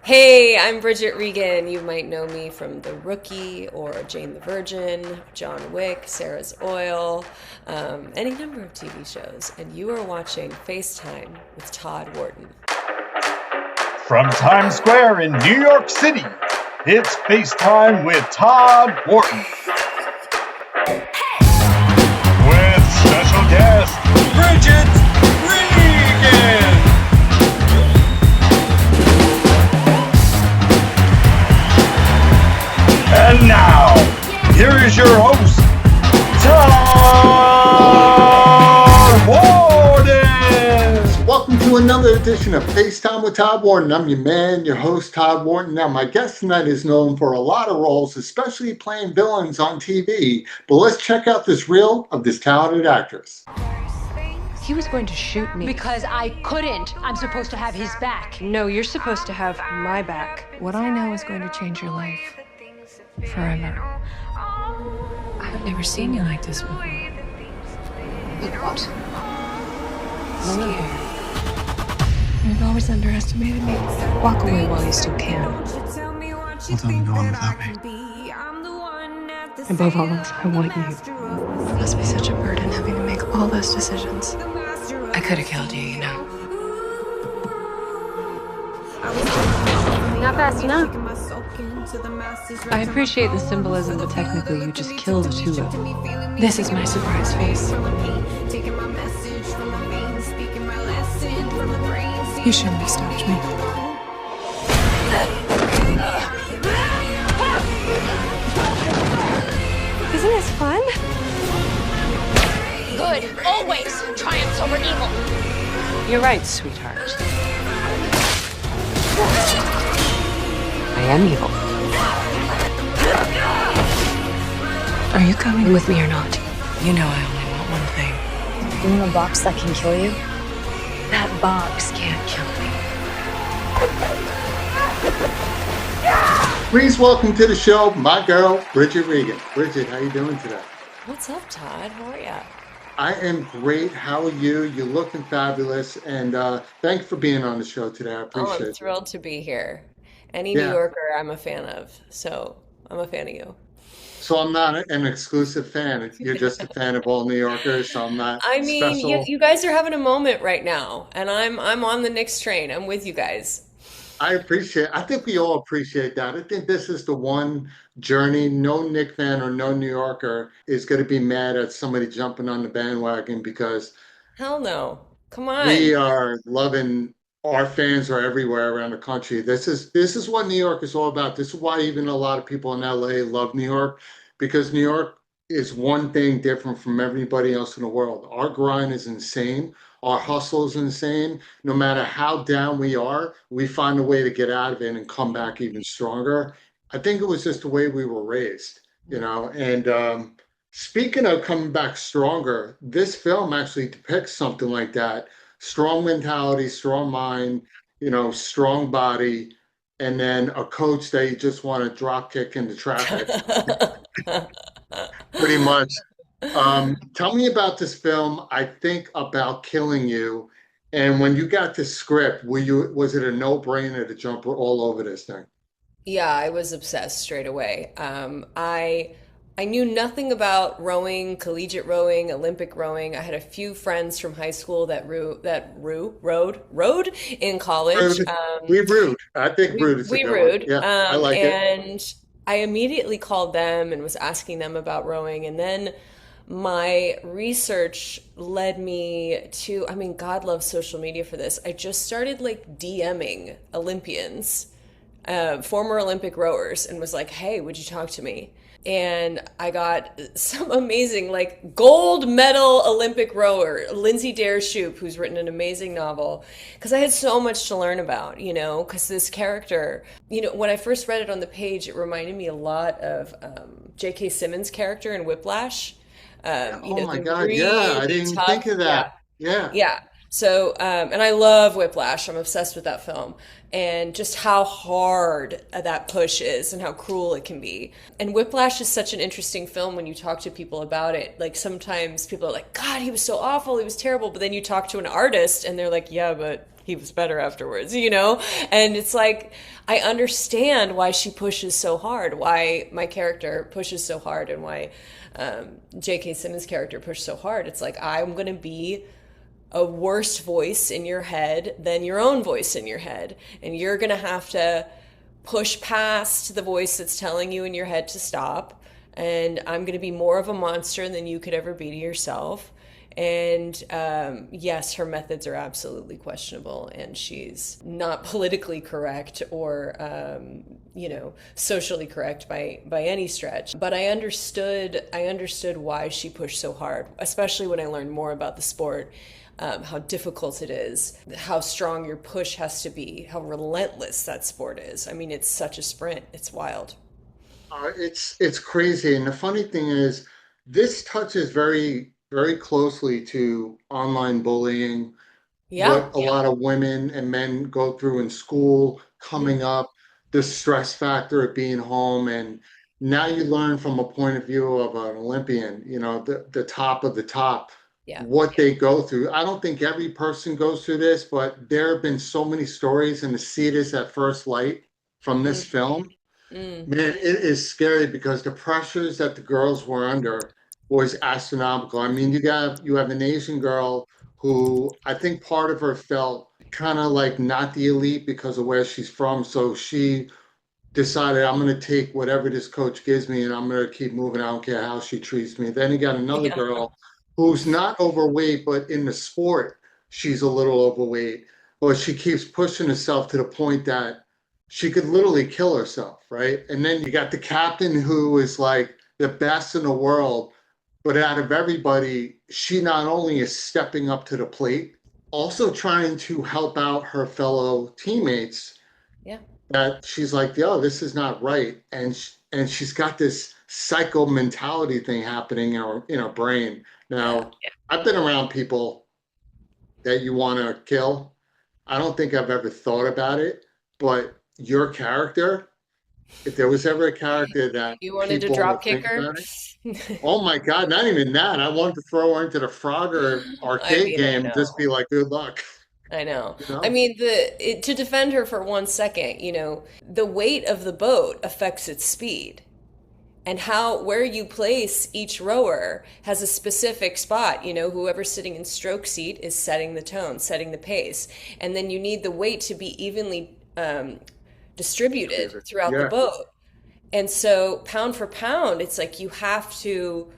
Hey, I'm Bridget Regan. You might know me from The Rookie or Jane the Virgin, John Wick, Sarah's Oil, any number of TV shows. And you are watching FaceTime with Todd Wharton. From Times Square in New York City, it's FaceTime with Todd Wharton. With special guest, Bridget Regan. And now, here is your host, Todd Wharton. Welcome to another edition of FaceTime with Todd Wharton. I'm your man, your host, Todd Wharton. Now, my guest tonight is known for a lot of roles, especially playing villains on TV. But let's check out this reel of this talented actress. He was going to shoot me. Because I couldn't. I'm supposed to have his back. No, you're supposed to have my back. What I know is going to change your life. Forever. I've never seen you like this before. Like what? Scared. You've always underestimated me. Walk away while you still can. Well, don't go on without me. Above all else, I want you. It must be such a burden having to make all those decisions. I could have killed you, you know. Not fast enough. I appreciate the symbolism, but technically you just killed a tulip. This is my surprise face. You shouldn't have stopped me. Isn't this fun? Good. Always triumphs over evil. You're right, sweetheart. I am evil. Are you coming with me or not? You know I only want one thing. You want a box that can kill you? That box can't kill me. Please welcome to the show my girl, Bridget Regan. Bridget, how you doing today? What's up, Todd? How are ya? I am great. How are you? You're looking fabulous. And thanks for being on the show today. I appreciate I'm it. thrilled to be here. Any Yeah. New Yorker I'm a fan of, so I'm a fan of you. So I'm not an exclusive fan. You're just a fan of all New Yorkers, so I'm not I mean, special. you guys are having a moment right now, and I'm on the Knicks train. I'm with you guys. I think we all appreciate that. I think this is the one journey. No Knick fan or no New Yorker is going to be mad at somebody jumping on the bandwagon because Hell no. Come we on. are loving our fans are everywhere around the country. This is what New York is all about. This is why even a lot of people in LA love New York because New York is one thing different from everybody else in the world. Our grind is insane. Our hustle is insane. No matter how down we are, we find a way to get out of it and come back even stronger. I think it was just the way we were raised, you know. And speaking of coming back stronger, this film actually depicts something like that. Strong mentality, strong mind, you know, strong body, and then a coach that you just want to drop kick into traffic, pretty much. Tell me about this film. I think about killing you. And when you got the script, was it a no-brainer to jump all over this thing? Yeah, I was obsessed straight away. I knew nothing about rowing, collegiate rowing, Olympic rowing. I had a few friends from high school that rowed in college. We rude. I think rude is a We good one. rowed, Yeah, I like it. and I immediately called them and was asking them about rowing, and then my research led me to, I mean, God loves social media for this. I just started like DMing Olympians, former Olympic rowers, and was like, hey, would you talk to me? And I got some amazing, like, gold medal Olympic rower, Lindsay Shoop, who's written an amazing novel. Because I had so much to learn about, you know, because this character, you know, when I first read it on the page, it reminded me a lot of J.K. Simmons' character in Whiplash. Oh my God, yeah, I didn't think of that. Yeah. Yeah. So, and I love Whiplash. I'm obsessed with that film and just how hard that push is and how cruel it can be. And Whiplash is such an interesting film when you talk to people about it. Like sometimes people are like, God, he was so awful. He was terrible. But then you talk to an artist and they're like, yeah, but he was better afterwards, you know? And it's like, I understand why she pushes so hard, why my character pushes so hard, and why J.K. Simmons' character pushed so hard. It's like, I'm going to be a worse voice in your head than your own voice in your head. And you're going to have to push past the voice that's telling you in your head to stop. And I'm going to be more of a monster than you could ever be to yourself. And yes, her methods are absolutely questionable, and she's not politically correct or, socially correct by any stretch. But I understood why she pushed so hard, especially when I learned more about the sport, how difficult it is, how strong your push has to be, how relentless that sport is. I mean, it's such a sprint. It's wild. It's crazy. And the funny thing is, this touches very, very closely to online bullying, Yeah. what a lot of women and men go through in school, coming up, the stress factor of being home. And now you learn from a point of view of an Olympian, the top of the top, Yeah. what they go through. I don't think every person goes through this, but there have been so many stories, and to see this at first light from this Mm, film, mm. man, it is scary because the pressures that the girls were under was astronomical. I mean, you have an Asian girl who I think part of her felt kind of like not the elite because of where she's from. So she decided, I'm going to take whatever this coach gives me and I'm going to keep moving. I don't care how she treats me. Then you got another Yeah. girl who's not overweight, but in the sport, she's a little overweight. But she keeps pushing herself to the point that she could literally kill herself, right? And then you got the captain who is like the best in the world, but out of everybody, she not only is stepping up to the plate, also trying to help out her fellow teammates, Yeah. that she's like, yo, this is not right. And she's got this psycho mentality thing happening in her brain. Yeah. Now, I've been around people that you want to kill. I don't think I've ever thought about it, but your character, if there was ever a character that You wanted to people would drop think kick her? about it, oh my God, not even that. I wanted to throw her into the Frogger I arcade mean, I game and just know. be like, good luck, I know. you I know? mean, to defend her for 1 second, the weight of the boat affects its speed. And where you place each rower has a specific spot. Whoever's sitting in stroke seat is setting the tone, setting the pace. And then you need the weight to be evenly distributed throughout the Yeah. boat. And so pound for pound, it's like you have to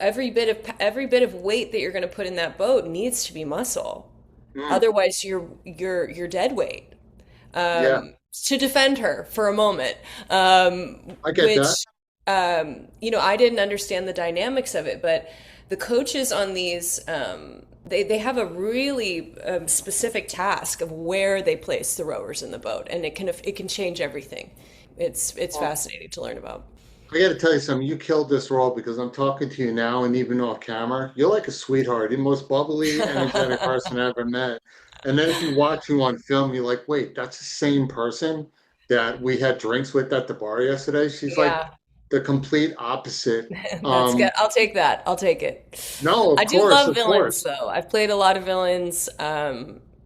every bit of weight that you're going to put in that boat needs to be muscle. Mm, Otherwise, you're dead weight. yeah, To defend her for a moment, I get that. which I didn't understand the dynamics of it, but the coaches on these they have a really specific task of where they place the rowers in the boat, and it can change everything. It's fascinating to learn about. I got to tell you something. You killed this role because I'm talking to you now, and even off camera, you're like a sweetheart, the most bubbly, energetic person I ever met. And then if you watch you on film, you're like, wait, that's the same person that we had drinks with at the bar yesterday. She's like Yeah. the complete opposite. That's good. Um, I'll take that. I'll take it. no, I of do course, love of villains, course. though. I've played a lot of villains.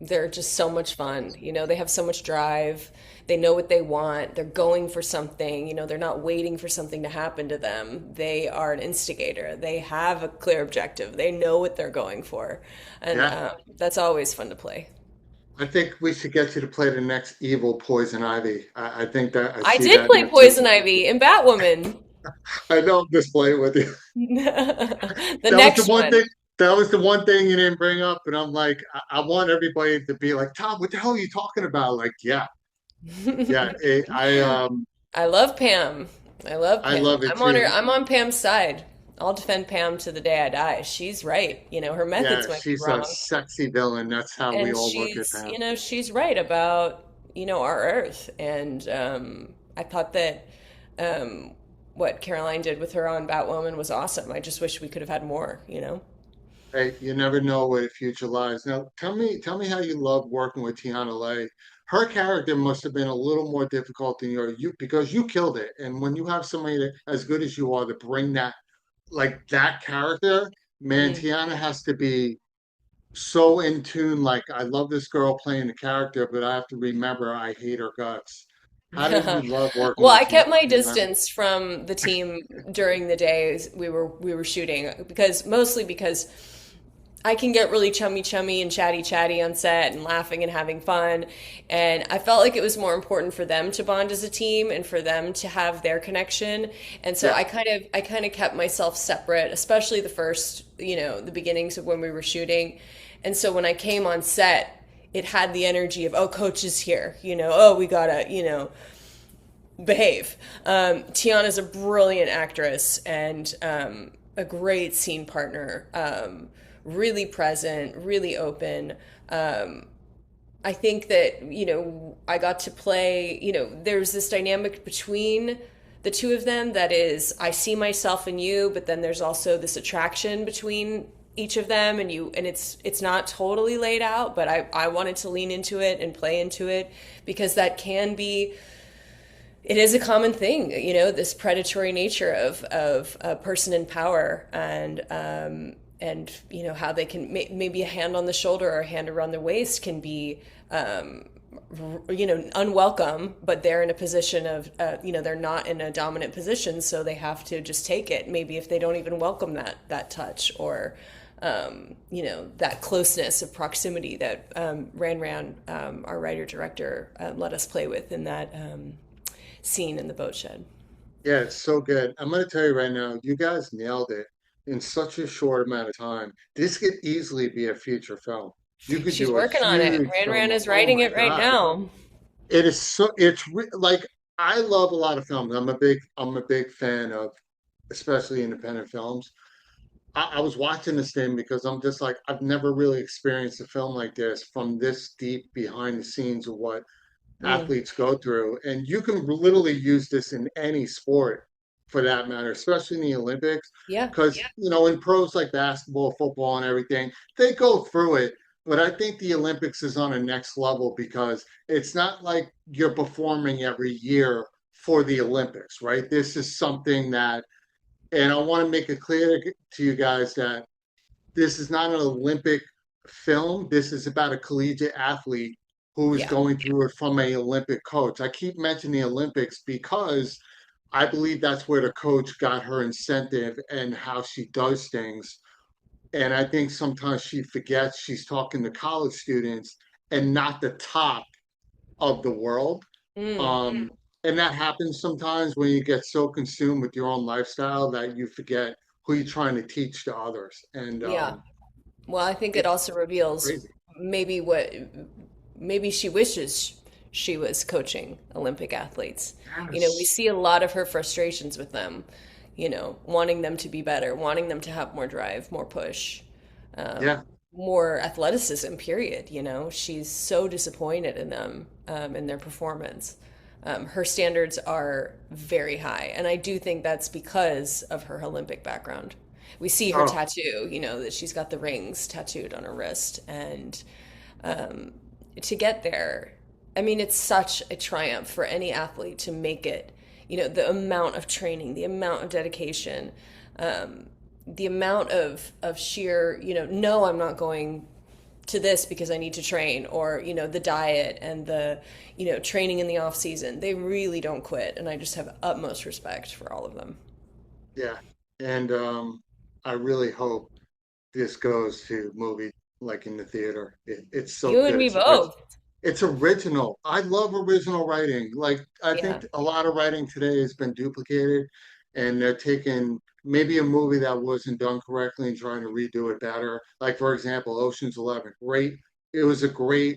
They're just so much fun. They have so much drive. They know what they want. They're going for something. They're not waiting for something to happen to them. They are an instigator. They have a clear objective. They know what they're going for. And Yeah. that's always fun to play. I think we should get you to play the next evil Poison Ivy. I think that I I see did that play next season. Poison Ivy in Batwoman. I know I'm just playing with you. The That was the next one one. thing. That was the one thing you didn't bring up, and I'm like, I want everybody to be like, Tom, what the hell are you talking about? Like, yeah, yeah. I love Pam. I love I Pam. love it I'm on her. too. I'm on Pam's side. I'll defend Pam to the day I die. She's right. Her Yeah, methods might be she's a wrong, sexy villain. That's how we and all look at she's, Pam. she's right about our Earth. And I thought that what Caroline did with her on Batwoman was awesome. I just wish we could have had more. Hey, you never know where the future lies. Now, tell me how you love working with Tiana Leigh. Her character must have been a little more difficult than you because you killed it. And when you have somebody as good as you are to bring that like that character, man, Mm. Tiana has to be so in tune. Like, I love this girl playing the character, but I have to remember I hate her guts. How did you love working Well, with I kept my Tiana? distance from the team during the days we were shooting because mostly because I can get really chummy and chatty on set and laughing and having fun. And I felt like it was more important for them to bond as a team and for them to have their connection. And so Yeah, I kind of kept myself separate, especially the first, the beginnings of when we were shooting. And so when I came on set, it had the energy of, oh, coach is here, oh, we gotta, behave. Tiana's a brilliant actress and a great scene partner. Really present, really open. I think that, I got to play, there's this dynamic between the two of them that is, I see myself in you, but then there's also this attraction between each of them and it's not totally laid out, but I wanted to lean into it and play into it because that can be it is a common thing, this predatory nature of a person in power and how they can maybe a hand on the shoulder or a hand around the waist can be unwelcome, but they're in a position of they're not in a dominant position, so they have to just take it. Maybe if they don't even welcome that touch or that closeness of proximity that Ran, our writer director, let us play with in that scene in the boat shed. yeah, it's so good. I'm going to tell you right now, you guys nailed it in such a short amount of time. This could easily be a feature film. You could She's do a working on it. huge Ran film. is Oh writing my it right God. now. It is so like I love a lot of films. I'm a big fan of especially independent films. I was watching this thing because I'm just like I've never really experienced a film like this from this deep behind the scenes of what Mm, athletes go through. And you can literally use this in any sport for that matter, especially in the Olympics. yeah. Because, in pros like basketball, football, and everything, they go through it. But I think the Olympics is on a next level because it's not like you're performing every year for the Olympics, right? This is something that, and I want to make it clear to you guys that this is not an Olympic film. This is about a collegiate athlete who is Yeah. going through it from a Olympic coach. I keep mentioning the Olympics because I believe that's where the coach got her incentive and how she does things. And I think sometimes she forgets she's talking to college students and not the top of the world. Mm, And that happens sometimes when you get so consumed with your own lifestyle that you forget who you're trying to teach to others. And yeah. Well, I think it it's also reveals crazy. maybe what maybe she wishes she was coaching Olympic athletes. We Yes. see a lot of her frustrations with them, wanting them to be better, wanting them to have more drive, more push, Yeah. more athleticism, period. She's so disappointed in them, in their performance. Her standards are very high. And I do think that's because of her Olympic background. We see her Oh, tattoo, that she's got the rings tattooed on her wrist. And to get there, I mean, it's such a triumph for any athlete to make it. The amount of training, the amount of dedication, the amount of sheer, no, I'm not going to this because I need to train, or the diet and the training in the off season. They really don't quit, and I just have utmost respect for all of them. yeah. And I really hope this goes to movie like in the theater. It's so You and good. me both. It's original. I love original writing. Like I Yeah. think a lot of writing today has been duplicated and they're taking maybe a movie that wasn't done correctly and trying to redo it better. Like for example, Ocean's 11. Great. It was a great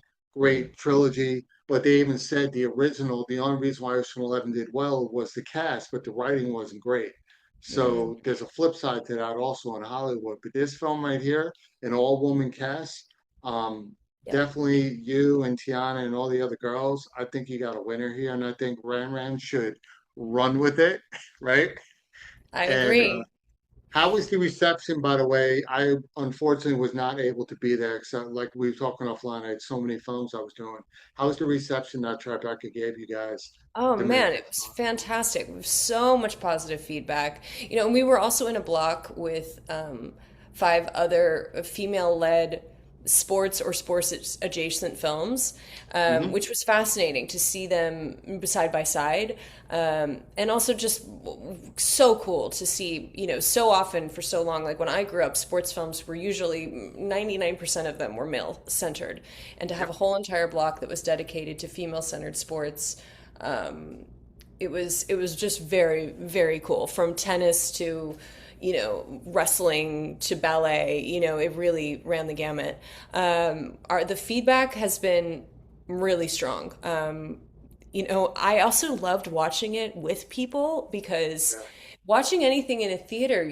trilogy, but they even said the original, the only reason why Ocean 11 did well was the cast, but the writing wasn't great. Mm, So there's a flip side to that also in Hollywood. But this film right here, an all-woman cast, um, yeah, definitely you and Tiana and all the other girls. I think you got a winner here, and I think Ran should run with it, right? I And agree. how was the reception, by the way? I unfortunately was not able to be there, except like we were talking offline. I had so many films I was doing. How was the reception that Tribeca gave you guys Oh to make man, this it was film? fantastic. We have so much positive feedback. And we were also in a block with five other female-led sports or sports adjacent films, which was fascinating to see them side by side. And also just so cool to see, so often for so long, like when I grew up, sports films were usually 99% of them were male centered. And to have a whole entire block that was dedicated to female centered sports, it was just very, very cool. From tennis to wrestling to ballet, it really ran the gamut. The feedback has been really strong. I also loved watching it with people because watching anything in a theater,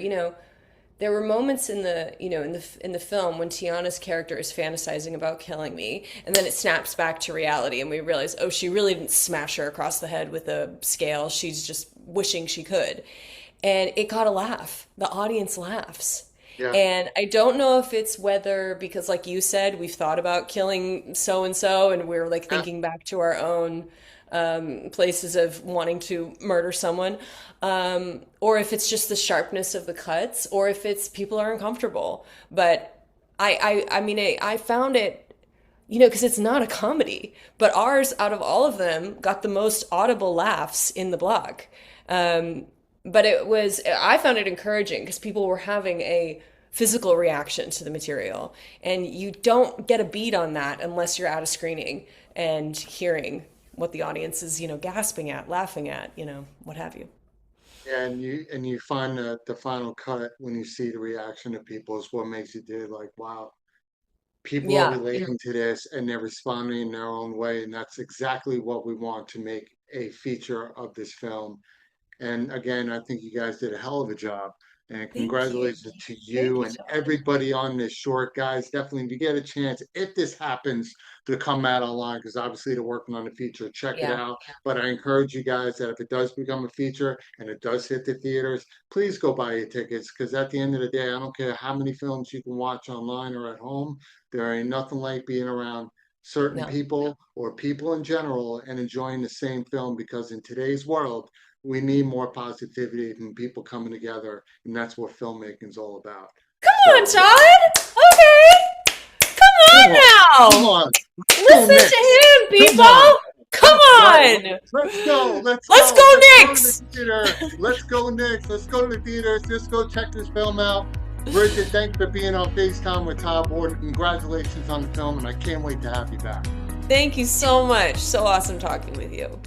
there were moments in the film when Tiana's character is fantasizing about killing me, and then it snaps back to reality, and we realize, oh, she really didn't smash her across the head with a scale. She's just wishing she could. And it got a laugh. The audience laughs. Yeah. And I don't know if it's whether, because like you said, we've thought about killing so-and-so and we're like thinking back to our own places of wanting to murder someone, or if it's just the sharpness of the cuts, or if it's people are uncomfortable. But I found it, because it's not a comedy, but ours, out of all of them, got the most audible laughs in the block. But I found it encouraging because people were having a physical reaction to the material. And you don't get a beat on that unless you're at a screening and hearing what the audience is, gasping at, laughing at, what have you. Yeah, and you find that the final cut, when you see the reaction of people, is what makes you do like, wow, people are relating to this and they're responding in their own way. And that's exactly what we want to make a feature of this film. And again, I think you guys did a hell of a job. And congratulations to you and everybody on this short, guys. Definitely, if you get a chance, if this happens to come out online, because obviously they're working on the feature, check it out. But I encourage you guys that if it does become a feature and it does hit the theaters, please go buy your tickets. Because at the end of the day, I don't care how many films you can watch online or at home. There ain't nothing like being around certain people or people in general and enjoying the same film, because in today's world, we need more positivity from people coming together, and that's what filmmaking is all about. Come on, Todd! Okay! Come on now! Come on! Listen to him, people! Come on! Let's go! Let's go, Knicks! Let's go, Knicks! Let's go to the theaters. Let's go check this film out. Bridget, thanks for being on FaceTime with Todd Wharton. Congratulations on the film, and I can't wait to have you back. Thank you so much. So awesome talking with you.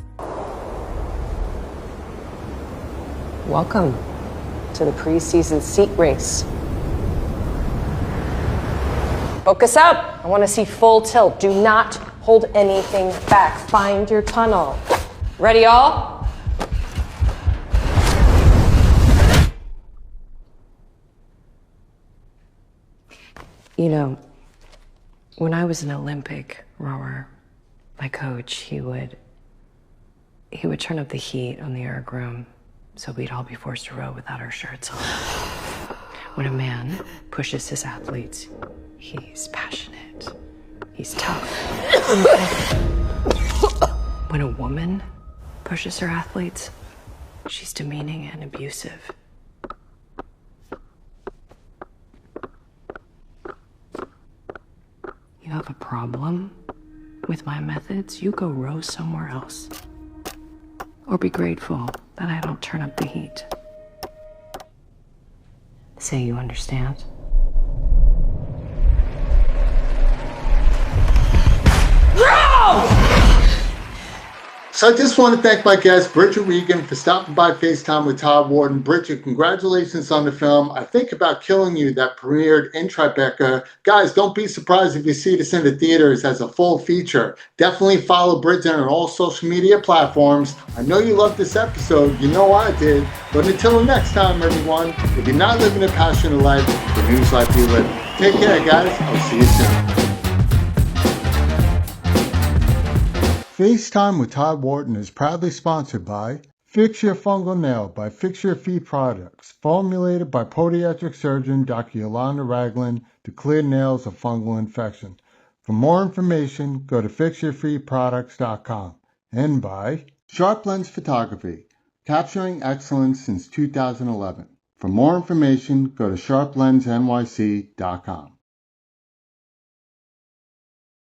Welcome to the preseason seat race. Focus up. I want to see full tilt. Do not hold anything back. Find your tunnel. Ready, all? When I was an Olympic rower, my coach, he would turn up the heat on the erg room, so we'd all be forced to row without our shirts on. When a man pushes his athletes, he's passionate, he's tough. When a woman pushes her athletes, she's demeaning and abusive. You have a problem with my methods? You go row somewhere else. Or be grateful that I don't turn up the heat. Say you understand. So I just want to thank my guest, Bridget Regan, for stopping by FaceTime with Todd Wharton. Bridget, congratulations on the film I Think About Killing You that premiered in Tribeca. Guys, don't be surprised if you see this in the theaters as a full feature. Definitely follow Bridget on all social media platforms. I know you loved this episode. You know I did. But until the next time, everyone, if you're not living a passionate life, the news life you live. Take care, guys. I'll see you soon. FaceTime with Todd Wharton is proudly sponsored by Fix Your Fungal Nail by Fix Your Feet Products, formulated by podiatric surgeon Dr. Yolanda Ragland to clear nails of fungal infection. For more information, go to fixyourfeetproducts.com. And by Sharp Lens Photography, capturing excellence since 2011. For more information, go to sharplensnyc.com.